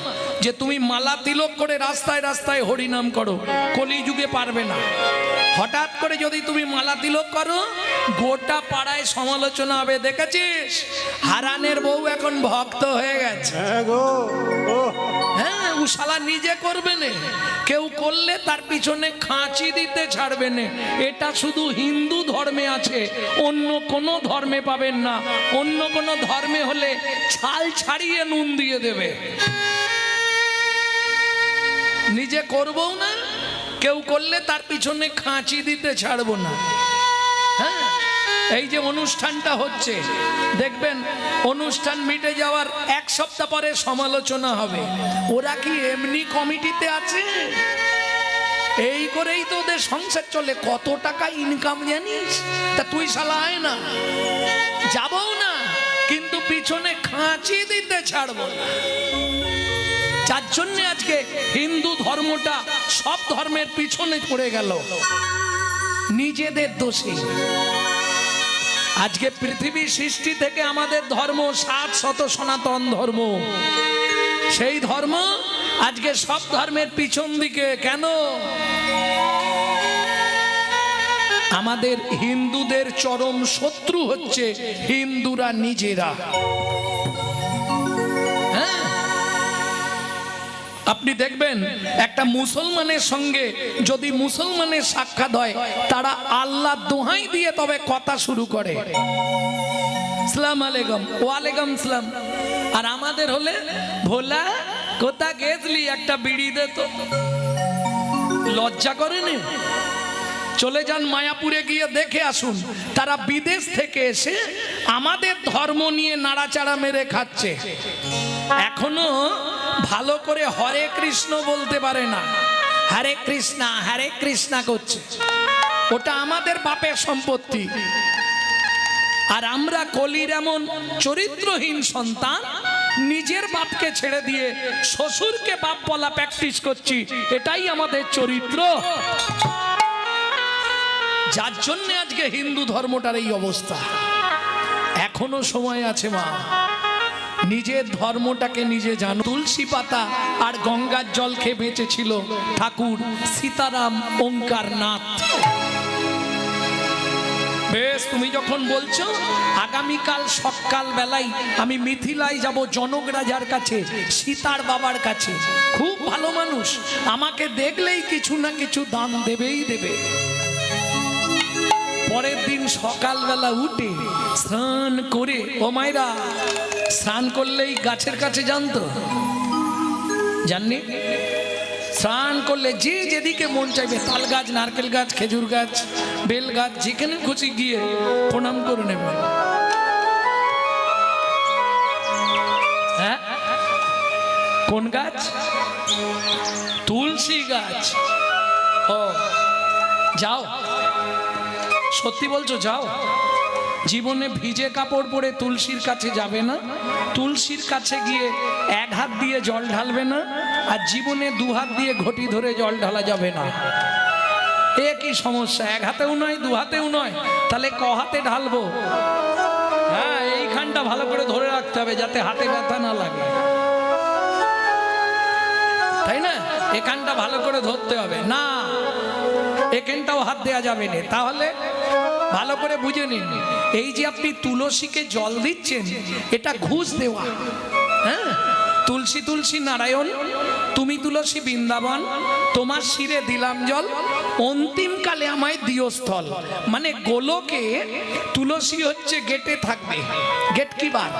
যে তুমি মালা তিলক করে রাস্তায় রাস্তায় হরিনাম করো, কলিযুগে পারবে না। হঠাৎ করে যদি তুমি মালা তিলক করো, গোটা পাড়ায় সমালোচনা হবে। দেখেছিস হারানের বউ এখন ভক্ত হয়ে গেছে। হ্যাঁ, ও শালা নিজে করবে না, কেউ করলে তার পিছনে খাঁচি দিতে ছাড়বে না। এটা শুধু হিন্দু ধর্মে আছে, অন্য কোনো ধর্মে পাবেন না। অন্য কোনো ধর্মে হলে ছাল ছাড়িয়ে নুন দিয়ে দেবে। নিজে করবো না, কেউ করলে তার পিছনে খাঁচি দিতে ছাড়বো না। হ্যাঁ, এই যে অনুষ্ঠানটা হচ্ছে দেখবেন, অনুষ্ঠান মিটে যাওয়ার 1 সপ্তাহ পরে সমালোচনা হবে। ওরা কি এমনি কমিটিতে আছে? এই করেই তো ওদের সংসার চলে। কত টাকা ইনকাম জানিস? তা তুই শালা আয় না, যাবও না, কিন্তু পিছনে খাঁচি দিতে ছাড়বো না। যার জন্য আজকে হিন্দু ধর্মটা সব ধর্মের পিছনে পড়ে গেল, নিজেদের দোষে। আজকে পৃথিবী সৃষ্টি থেকে আমাদের ধর্ম 60 সনাতন ধর্ম, সেই ধর্ম আজকে সব ধর্মের পিছন দিকে। কেন? আমাদের হিন্দুদের চরম শত্রু হচ্ছে হিন্দুরা নিজেরা। হ্যাঁ, আপনি দেখবেন একটা মুসলমানের সঙ্গে যদি মুসলমানের সাক্ষাৎ হয়, তারা আল্লাহ দোহাই দিয়ে তবে কথা শুরু করে, আসসালামু আলাইকুম, ওয়ালাইকুম সালাম। আর আমাদের হলে ভোলা কোথা গেছলি, একটা বিড়ি দে তো। লজ্জা করেনি? চলে যান মায়াপুরে, গিয়ে দেখে আসুন, তারা বিদেশ থেকে এসে আমাদের ধর্ম নিয়ে নাড়াচাড়া মেরে খাচ্ছে। এখনো ভালো করে হরে কৃষ্ণ বলতে পারে না, হরে কৃষ্ণা করছে। ওটা আমাদের বাপের সম্পত্তি। আর আমরা কলির এমন চরিত্রহীন সন্তান, নিজের বাপকে ছেড়ে দিয়ে শ্বশুরকে বাপ বলা প্র্যাকটিস করছি। এটাই আমাদের চরিত্র, যার জন্য আজকে হিন্দু ধর্মটার এই অবস্থা। এখনো সময় আছে মা, নিজের ধর্মটাকে নিজে জানো। তুলসী পাতা আর গঙ্গার জল খেয়ে বেঁচেছিল ঠাকুর সীতারাম ওঙ্কারনাথ। বেশ, তুমি যখন বলছো, আগামীকাল সকাল বেলায় আমি মিথিলায় যাব, জনক রাজার কাছে, সীতার বাবার কাছে। খুব ভালো মানুষ, আমাকে দেখলেই কিছু না কিছু দান দেবেই দেবে। পরের দিন সকালবেলা উঠে স্নান করে, ও মায়েরা, স্নান করলেই গাছের কাছে জানতো, জাননি? স্নান করলে যে যেদিকে মন চাইবে, তাল গাছ, নারকেল গাছ, খেজুর গাছ, বেল গাছ, যেখানে খুশি গিয়ে প্রণাম করে নেবে। হ্যাঁ, কোন গাছ? তুলসী গাছ। ও, যাও, সত্যি বলছো? যাও। জীবনে ভিজে কাপড় পরে তুলসীর কাছে যাবে না, তুলসীর কাছে গিয়ে এক হাত দিয়ে জল ঢালবে না, আর জীবনে দু হাত দিয়ে ঘটি ধরে জল ঢালা যাবে না। এ কি সমস্যা? এক হাতেও নয়, দু হাতেও নয়, তাহলে ক হাতে ঢালবো? হ্যাঁ, এইখানটা ভালো করে ধরে রাখতে হবে যাতে হাতে ব্যথা না লাগে, তাই না? এখানটা ভালো করে ধরতে হবে না, এখানটাও হাত দেওয়া যাবে না। তাহলে ভালো করে বুঝে নিন, এই যে আপনি তুলসীকে জল দিচ্ছেন, এটা ঘুষ দেওয়া। হ্যাঁ, তুলসী তুলসী নারায়ণ, তুমি তুলসী বৃন্দাবন, তোমার শিরে দিলাম জল, অন্তিমকালে আমায় দিও স্থল। মানে গোলকে তুলসী হচ্ছে গেটে থাকবে, গেট কিপার।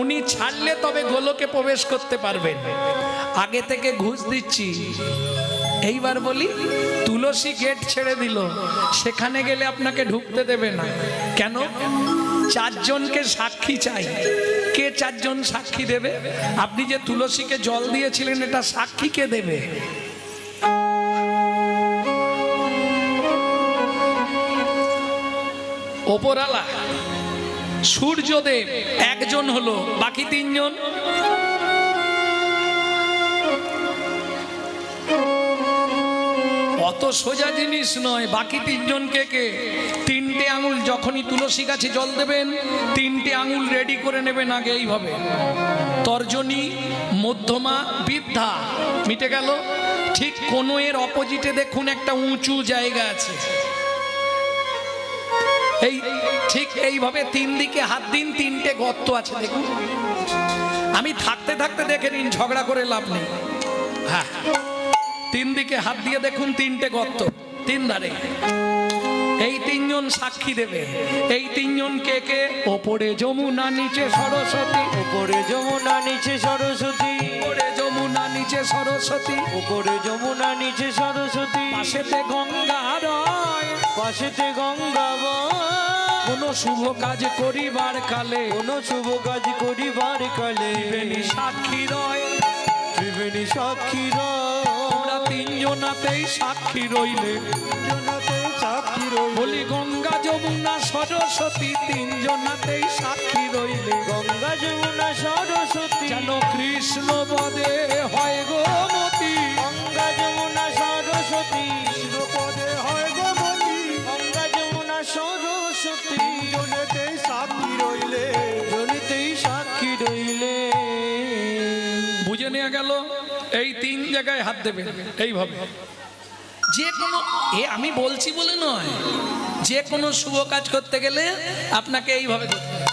উনি ছাড়লে তবে গোলকে প্রবেশ করতে পারবেন। আগে থেকে ঘুষ দিচ্ছি। এইবার বলি, তুলসী গেট ছেড়ে দিল, সেখানে গেলে আপনাকে ঢুকতে দেবে না। কেন? চারজনকে সাক্ষী চাই। কে চারজন সাক্ষী দেবে? আপনি যে তুলসীকে জল দিয়েছিলেন, এটা সাক্ষী কে দেবে? ওপরালা সূর্যদেব একজন হলো, বাকি তিনজন অত সোজা জিনিস নয়। বাকি তিনজনকে কে? তিনটে আঙুল, যখনই তুলসী গাছে জল দেবেন, তিনটে আঙুল রেডি করে নেবেন আগে, এইভাবে তর্জনী, মধ্যমা, বৃদ্ধা। মিটে গেল। ঠিক কোণের অপোজিটে দেখুন একটা উঁচু জায়গা আছে, এই ঠিক এইভাবে তিন দিকে হাত দিন, তিনটে গর্ত আছে দেখুন। আমি থাকতে থাকতে দেখে নিন, ঝগড়া করে লাভ নেই। হ্যাঁ, তিন দিকে হাত দিয়ে দেখুন, তিনটে গর্ত, তিন ধারে। এই তিনজন সাক্ষী দেবে। এই তিনজন কে কে? ওপরে যমুনা, নিচে সরস্বতী। উপরে যমুনা, নিচে সরস্বতী। ওপরে যমুনা, নিচে সরস্বতী। উপরে যমুনা, নিচে সরস্বতী। পাশেতে গঙ্গা রয়, পাশেতে গঙ্গা বয়। কোন শুভ কাজ করিবার কালে, কোন শুভ কাজ করিবার কালে, ত্রিবেণী সাক্ষী রয়। ত্রিবেণী সাক্ষী রয়। তোমরা তিনজনাতেই সাক্ষী রইলে, সাক্ষী রইলে। বলি গঙ্গা যমুনা সরস্বতী, তিনজনাতেই সাক্ষী রইলে। গঙ্গা যমুনা সরস্বতী, যেন কৃষ্ণ পদে হয় গো মতি। গঙ্গা যমুনা সরস্বতী, কৃষ্ণ পদে হয় গো মতি। গঙ্গা যমুনা সরস্বতী, জনেতেই সাক্ষী রইলে, জনেতেই সাক্ষী রইলে। বুঝে নেওয়া গেল? এই তিন জায়গায় হাত দেবে এইভাবে। যে কোনো, আমি বলছি বলে নয়, যে কোনো শুভ কাজ করতে গেলে আপনাকে এইভাবে করতে হবে।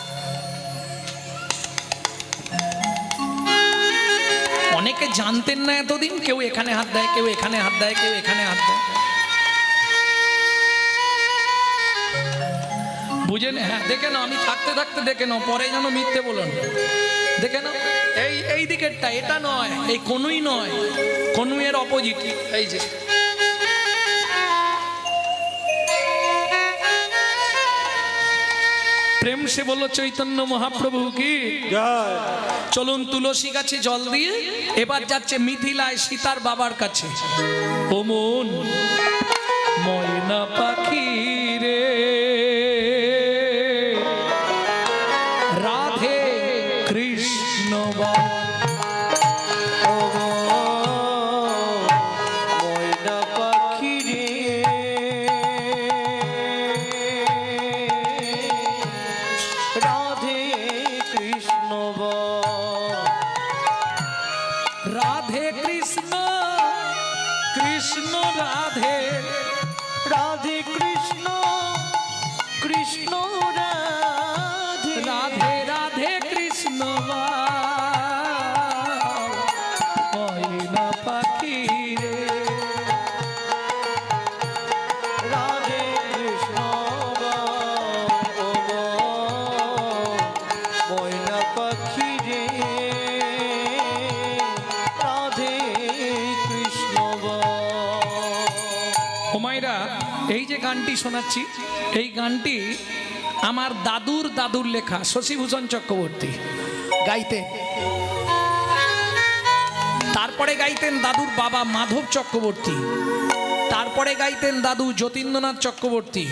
অনেকে জানতেন না এতদিন, কেউ এখানে হাত দেয়, কেউ এখানে হাত দেয়, কেউ এখানে হাত দেয়। বুঝে নে? হ্যাঁ, দেখে নাও, আমি থাকতে থাকতে দেখে নাও, পরে যেন মিথ্যে বলো না। দেখে নাও। এই দিকেরটা, এটা নয়, এই কনুই নয়, কনুয়ের অপোজিট। এই যে প্রেম সে বলো চৈতন্য মহাপ্রভু কি জয়। চলুন তুলসী গাছে জল দিয়ে এবার যাচ্ছে মিথিলায় সীতার বাবার কাছে। ও মন ময়না পাখি রে রাধে কৃষ্ণ বল। ও ময়না পাখি রে রাধে কৃষ্ণ বল। রাধে কৃষ্ণ কৃষ্ণ রাধে রাধে কৃষ্ণ কৃষ্ণ রাধে রাধে রাধে কৃষ্ণ ময়না পাখি রে রাধে কৃষ্ণ ময়না পাখি রে রাধে কৃষ্ণ। হুমায়রা, এই যে গানটি শোনাচ্ছি এই গানটি আমার দাদুর লেখা, শশীভূষণ চক্রবর্তী গাইতেন। তারপরে গাইতেন দাদুর বাবা মাধব চক্রবর্তী, তারপরে গাইতেন দাদু যতীন্দ্রনাথ চক্রবর্তী,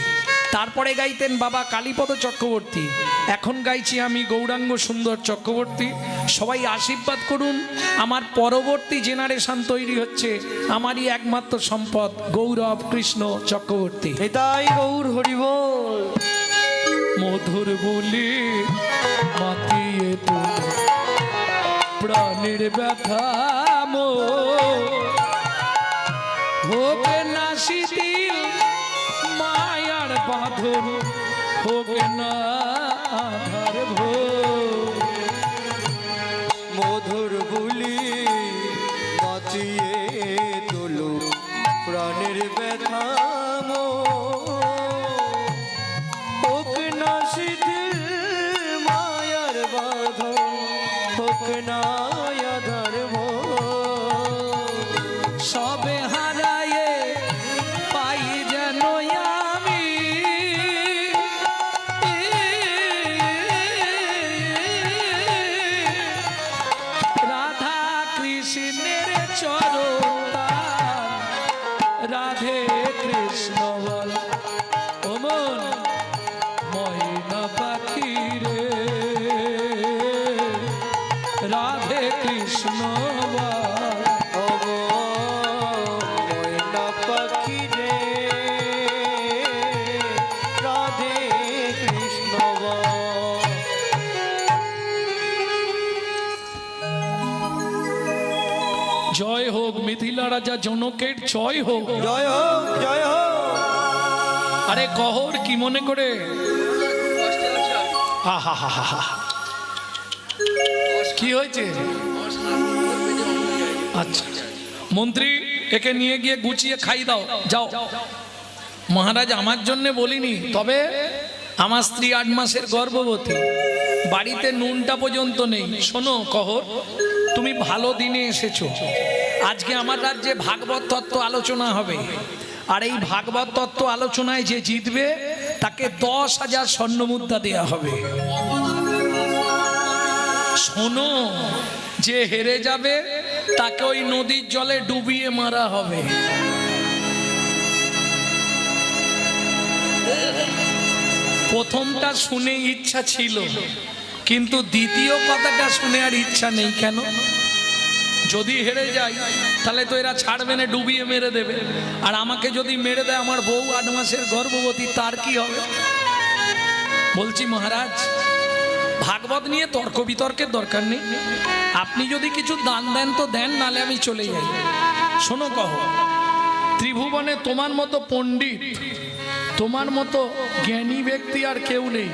তারপরে গাইতেন বাবা কালীপদ চক্রবর্তী, এখন গাইছি আমি গৌরাঙ্গ সুন্দর চক্রবর্তী। সবাই আশীর্বাদ করুন, আমার পরবর্তী জেনারেশন তৈরি হচ্ছে, আমারই একমাত্র সম্পদ গৌরব কৃষ্ণ চক্রবর্তী। এটাই গৌর হরিবল। মধুর বলি মাতিয়ে তোলে প্রাণের ব্যথা হোক না শিথিল মায়ার বাঁধন, হোক না আধার ভোর। মধুর বুলি মাতিয়ে তোলো প্রাণের ব্যথা হোক না শিথিল মায়ার বাঁধন, হোক না আধার সবে হারায়ে পাই যেন আমি রাধা কৃষ্ণের চরণ, রাধে কৃষ্ণ বল। ও মন ময়না পাখি রে রাধে কৃষ্ণ বল। ময়না পাখি রে রাধে কৃষ্ণ বল। জয় হোক মিথিলা রাজা জনকের জয় হোক। জয় হোক জয় হোক। আরে কহর কি মনে করে? কি হয়েছে? আচ্ছা মন্ত্রী, একে নিয়ে গিয়ে গুছিয়ে খাই দাও, যাও। মহারাজ আমার জন্য বলিনি, তবে আমার স্ত্রী 8 মাসের গর্ভবতী, বাড়িতে নুনটা পর্যন্ত নেই। শোনো কহর, তুমি ভালো দিনে এসেছো। আজকে আমার রাজ্যে ভাগবত তত্ত্ব আলোচনা হবে, আর এই ভাগবত তত্ত্ব আলোচনায় যে জিতবে তাকে 10,000 স্বর্ণমুদ্রা দেয়া হবে। শোনো, যে হেরে যাবে তাকে ওই নদীর জলে ডুবিয়ে মারা হবে। প্রথমটা শুনে ইচ্ছা ছিল, কিন্তু দ্বিতীয় কথাটা শুনে আর ইচ্ছা নেই। কেন? যদি হেরে যাই তাহলে তো এরা ছাড়বে না, ডুবিয়ে মেরে দেবে। আর আমাকে যদি মেরে দেয়, আমার বউ 8 মাসের গর্ভবতী, তার কি হবে? বলছি মহারাজ, ভাগবত নিয়ে তর্ক বিতর্কের দরকার নেই। আপনি যদি কিছু দান দেন তো দেন, নালে আমি চলে যাই। শোনো কহ, ত্রিভুবনে তোমার মতো পণ্ডিত, তোমার মতো জ্ঞানী ব্যক্তি আর কেউ নেই।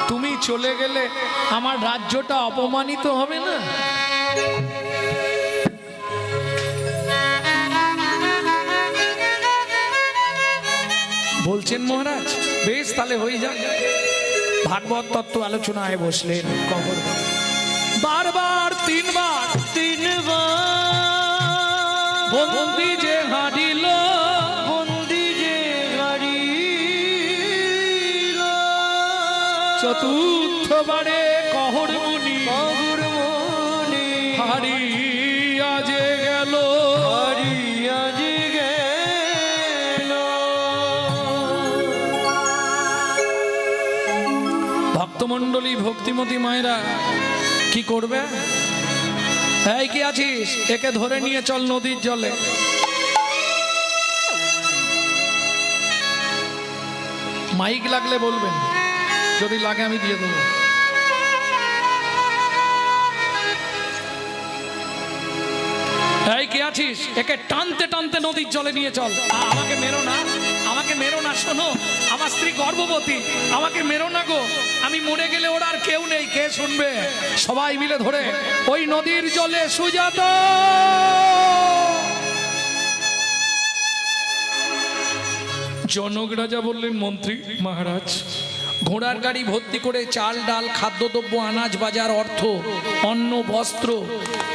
তুমি চলে গেলে আমার রাজ্যটা অপমানিত হবে না? বলছেন মহারাজ? বেশ, তাহলে হয়ে যাক। ভাগবত তত্ত্ব আলোচনায় বসলেন। বারবার তিনবার তিনবার বন্দি যে হারিল বন্দি যে হারিল চতুর্থবারে কহর মুনি অগুরমণি হারিয়া যে গেল হারিয়া যে গেল। ভক্তমণ্ডলী ভক্তিমতী মায়েরা কি করবে? এই কি আছিস, একে ধরে নিয়ে চল নদীর জলে। মাইক লাগলে বলবেন, যদি লাগে আমি দিয়ে দেবো। এই কি আছিস, একে টানতে টানতে নদীর জলে নিয়ে চল। আমাকে মেরো না, আমাকে মেরো না, শোনো আমার স্ত্রী গর্ভবতী, আমাকে মেরো না গো, আমি মরে গেলে ওর আর কেউ নেই, কে শুনবে? সবাই মিলে ধরে ওই নদীর জলে সুজাতা। জনক রাজা বললেন, মন্ত্রী মহারাজ, ঘোড়ার গাড়ি ভর্তি করে চাল ডাল খাদ্যদ্রব্য আনাজ বাজার অর্থ অন্ন বস্ত্র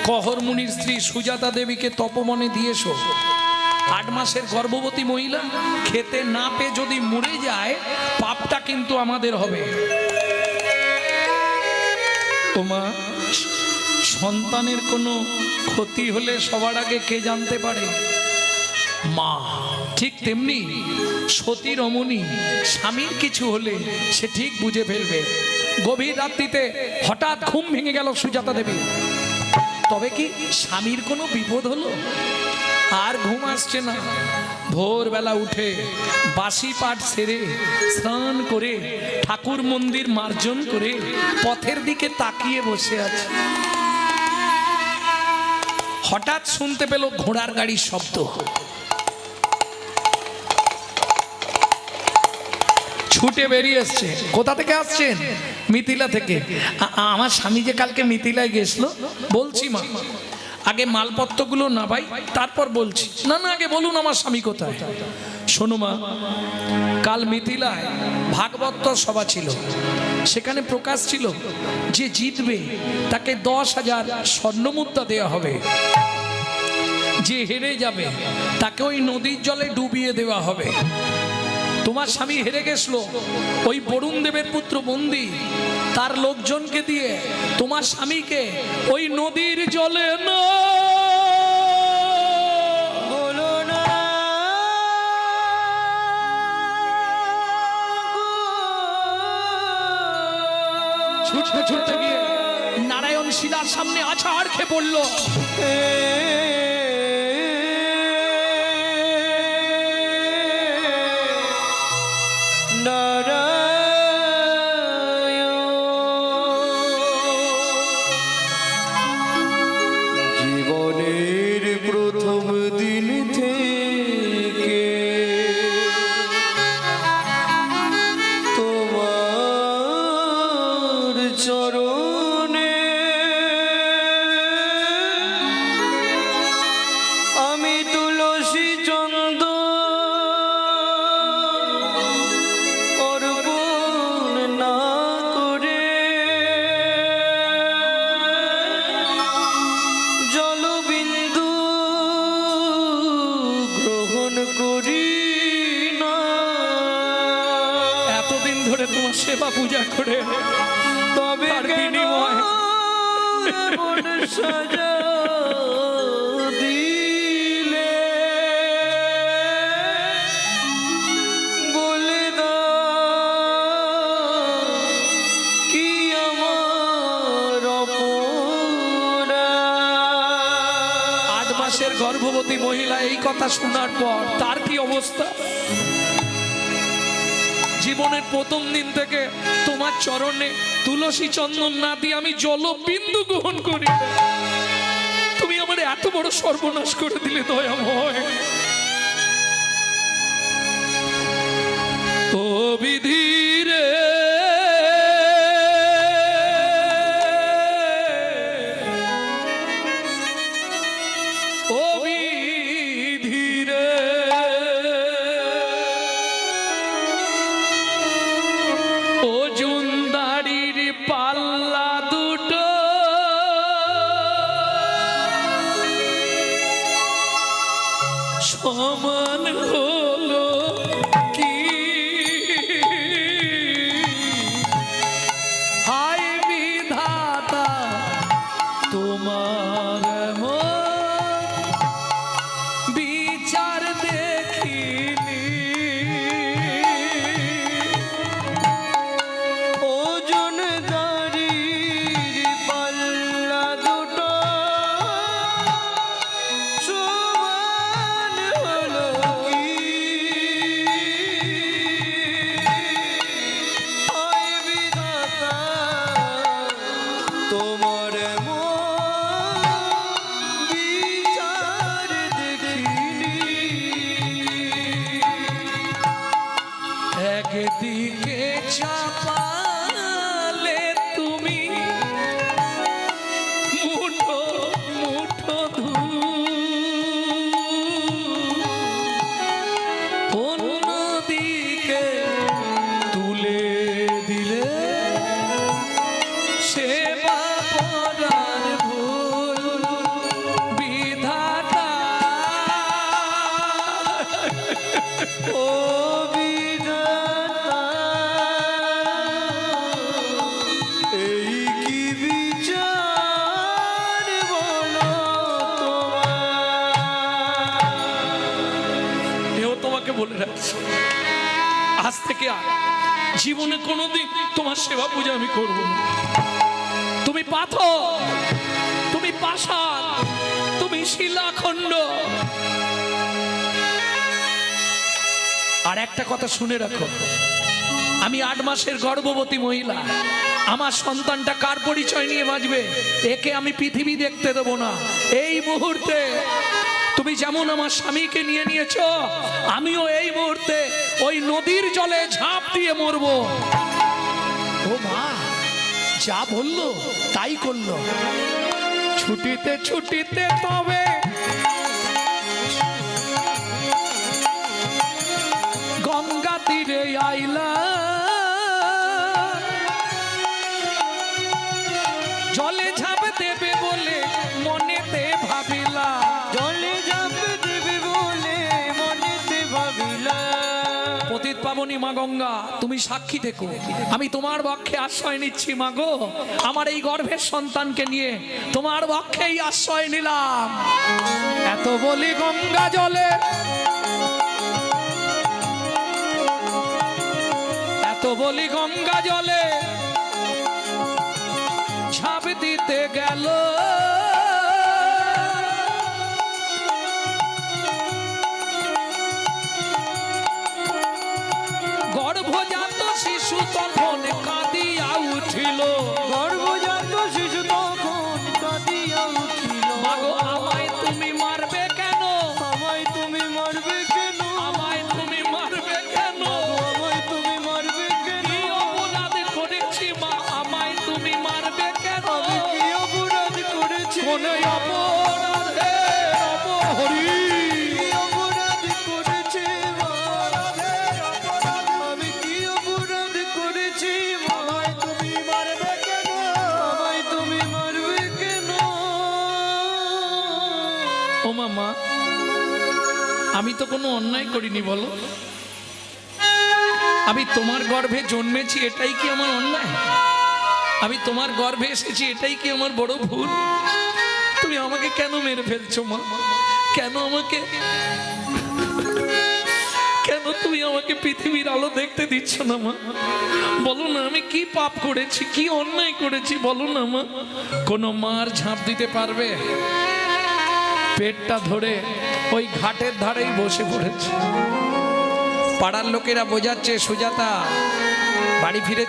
কহর মুনির স্ত্রী সুজাতা দেবীকে তপবনে দিয়েছো। 8 মাসের গর্ভবতী মহিলা খেতে না পেয়ে যদি মরে যায়, পাপটা কিন্তু আমাদের হবে। ওমা, সন্তানের কোনো ক্ষতি হলে সবার আগে কে জানতে পারে? মা। ঠিক তেমনি সতী রমণী, স্বামীর কিছু হলে সে ঠিক বুঝে ফেলবে। গভীর রাত্রিতে হঠাৎ ঘুম ভেঙে গেল সুজাতা দেবী। তবে কি স্বামীর কোনো বিপদ হলো? আর ঘুম আসছে না। ভোরবেলা উঠে বাসি পাঠ সেরে স্নান করে ঠাকুর মন্দির মার্জন করে পথের দিকে তাকিয়ে বসে আছে। হঠাৎ শুনতে পেল ঘোড়ার গাড়ির শব্দ। ছুটে বেরিয়ে এসছে। কোথা থেকে আসছেন? মিথিলা থেকে। আমার স্বামী যে কালকে মিথিলায় গেছিল। বলছি মা, আগে মালপত্রগুলো না ভাই, তারপর বলছি। না না, আগে বলুন আমার স্বামী কোথায়। শোনো মা, কাল মিথিলায় ভাগবত সভা ছিল। সেখানে প্রকাশ ছিল যে জিতবে তাকে 10,000 স্বর্ণমুদ্রা দেওয়া হবে, যে হেরে যাবে তাকে ওই নদীর জলে ডুবিয়ে দেওয়া হবে। তোমার স্বামী হেরে গেছিল, ওই বরুণ দেবের পুত্র বন্দী তার লোকজনকে দিয়ে তোমার স্বামীকে ওই নদীর জলে না বলো না ছুটতে ছুটতে গিয়ে নারায়ণ শিলার সামনে আছাড় খেয়ে পড়ল। জীবনের প্রথম দিন থেকে তোমার চরণে আমি তুলসী চন্দ অর্পণ না করে জলবিন্দু গ্রহণ করি না। এতদিন ধরে তোমার সেবা পূজা করে তবে তার কেন বিনিময়ে মন সাজা দিলে বলে দাও কি আমার অপরাধ। 8 মাসের গর্ভবতী মহিলা এই কথা শোনার পর তার কি অবস্থা? জীবনের প্রথম দিন থেকে তোমার চরণে তুলসী চন্দন না দিয়ে আমি জলবিন্দু গ্রহণ করি। তুমি আমার এত বড় সর্বনাশ করে দিলে দয়াময়। ও বিধি রে, ও বিধি রে, ও জুনদারির পাল্লা দুটো সমান হলো কি হায় বিধাতা তোমার এমন বিচার দেখিনি ওজনদারির পাল্লা দুটো সমান হলো কি হায় বিধাতা তোমার বিচার দেখিনি একদিকে চাপালে তুমি মুঠো মুঠো অন্যদিকে তুলে দিলে সেবা করার ভুল বিধাতা ও বিধাতা এই কি বিচার বলো তোমার এও তোমাকে বলে রাখছি আজ থেকে আর জীবনে কোনোদিন তোমার সেবা পূজা আমি করব না। তুমি পাথর, তুমি পাষাণ, তুমি শিলাখণ্ড। আর একটা কথা শুনে রাখো, আমি 8 মাসের গর্ভবতী মহিলা। আমার সন্তানটা কার পরিচয় নিয়ে বাঁচবে? একে আমি পৃথিবী দেখতে দেবো না। এই মুহূর্তে তুমি যেমন আমার স্বামীকে নিয়ে নিয়েছো, আমিও এই মুহূর্তে ওই নদীর জলে ঝাঁপ দিয়ে মরবো। ও মা যা বললো তাই করলো। ছুটিতে ছুটিতে তবে গঙ্গা তীরে আইলা, জলে ঝাঁপ দেবে বলে মনেতে ভাবিলা। জলে ঝাঁপ দেবে বলে মনেতে ভাবিলা। পতিত পাবনী মা গঙ্গা, তুমি সাক্ষী থেকো, আমি তোমার পক্ষে আশ্রয় নিচ্ছি মা গো। আমার এই গর্ভের সন্তানকে নিয়ে তোমার পক্ষেই আশ্রয় নিলাম। এত বলি গঙ্গা জলে, এত বলি গঙ্গা জলে ঝাঁপ দিতে গেল। গর্ভজাত শিশু তখন কাঁদিয়া উঠিল। গর্ভজাত শিশু তখন কাঁদিয়া উঠিল। মাগো আমায় তুমি মারবে কেন? আমায় তুমি মারবে কেন? আমায় তুমি মারবে কেন? আমায় তুমি মারবে কেন? কি অপরাধ করেছি মা, আমায় তুমি মারবে কেন? আমি কি অপরাধ করেছি? কোন অপরাধে অপহরি কি অপরাধ করেছি মা? আমি কি অপরাধ করেছি মা? আমায় তুমি মারবে কেন? আমায় তুমি মারবে কেন? ও মামা, আমি তো কোনো অন্যায় করিনি বলো। আমি তোমার গর্ভে জন্মেছি, এটাই কি আমার অন্যায়? আমি তোমার গর্ভে এসেছি, এটাই কি আমার বড় ভুল? তুমি আমাকে কেন মেরে ফেলছো মা? কেন আমাকে, কেন তুমি আমাকে পৃথিবীর আলো দেখতে দিচ্ছ না মা? বলো না আমি কি পাপ করেছি, কি অন্যায় করেছি বলো না মা। কোনো মার ঝাঁপ দিতে পারবে? পেটটা ধরে ওই ঘাটের ধারেই বসে পড়েছে। পাড়ার লোকেরা বোঝাচ্ছে সুজাতা বাড়ি ফিরে